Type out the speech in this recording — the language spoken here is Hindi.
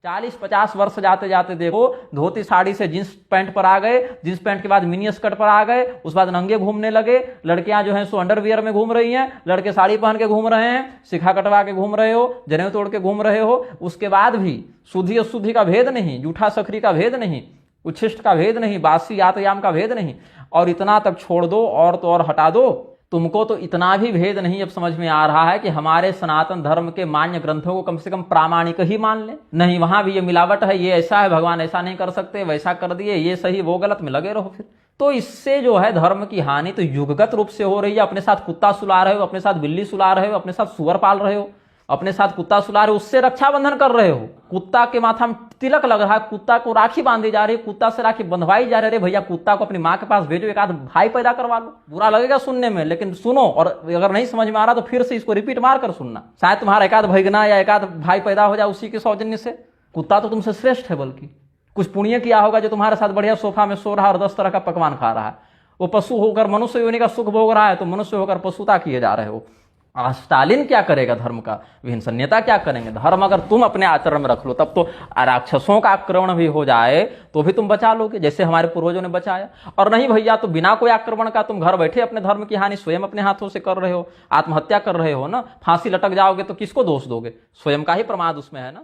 40-50 वर्ष जाते जाते देखो धोती साड़ी से जींस पैंट पर आ गए, जींस पैंट के बाद मिनी स्कर्ट पर आ गए, उस बाद नंगे घूमने लगे। लड़कियां जो हैं सो अंडरवियर में घूम रही हैं, लड़के साड़ी पहन के घूम रहे हैं, शिखा कटवा के घूम रहे हो, जनेऊ तोड़ के घूम रहे हो। उसके बाद भी शुद्धि अशुद्धि का भेद नहीं, जूठा सखरी का भेद नहीं, उच्छिष्ट का भेद नहीं, बासी यातयाम का भेद नहीं, और इतना तक छोड़ दो और तो और हटा दो। तुमको तो इतना भी भेद नहीं अब समझ में आ रहा है कि हमारे सनातन धर्म के मान्य ग्रंथों को कम से कम प्रामाणिक ही मान ले। नहीं, वहां भी ये मिलावट है, ये ऐसा है, भगवान ऐसा नहीं कर सकते, वैसा कर दिए, ये सही वो गलत में लगे रहो फिर। तो इससे जो है धर्म की हानि तो युगगत रूप से हो रही है। अपने साथ कुत्ता सुला रहे हो, अपने साथ बिल्ली सुला रहे हो, अपने साथ सुअर पाल रहे हो, अपने साथ कुत्ता सुला रहे हो, उससे रक्षाबंधन कर रहे हो। कुत्ता के माथा में तिलक लग रहा है, कुत्ता को राखी बांधी जा रही है, कुत्ता से राखी बंधवाई जा रही है। भैया कुत्ता को अपनी माँ के पास भेजो, एक आध भाई पैदा करवा लो। बुरा लगेगा सुनने में, लेकिन सुनो, और अगर नहीं समझ में आ रहा तो फिर से इसको रिपीट मार कर सुनना, शायद तुम्हारा एक आध भैगना या एक आध भाई पैदा हो जाए उसी के सौजन्य से। कुत्ता तो तुमसे श्रेष्ठ है, बल्कि कुछ पुण्य किया होगा जो तुम्हारे साथ बढ़िया सोफा में सो रहा है और 10 तरह का पकवान खा रहा है। वो पशु होकर मनुष्य योनि का सुख भोग रहा है, तो मनुष्य होकर पशुता किए जा रहे हो। स्टालिन क्या करेगा धर्म का, विहिंसन्यता क्या करेंगे। धर्म अगर तुम अपने आचरण में रख लो तब तो राक्षसों का आक्रमण भी हो जाए तो भी तुम बचा लोगे, जैसे हमारे पूर्वजों ने बचाया। और नहीं भैया, तो बिना कोई आक्रमण का तुम घर बैठे अपने धर्म की हानि स्वयं अपने हाथों से कर रहे हो, आत्महत्या कर रहे हो ना। फांसी लटक जाओगे तो किसको दोष दोगे, स्वयं का ही प्रमाद उसमें है ना।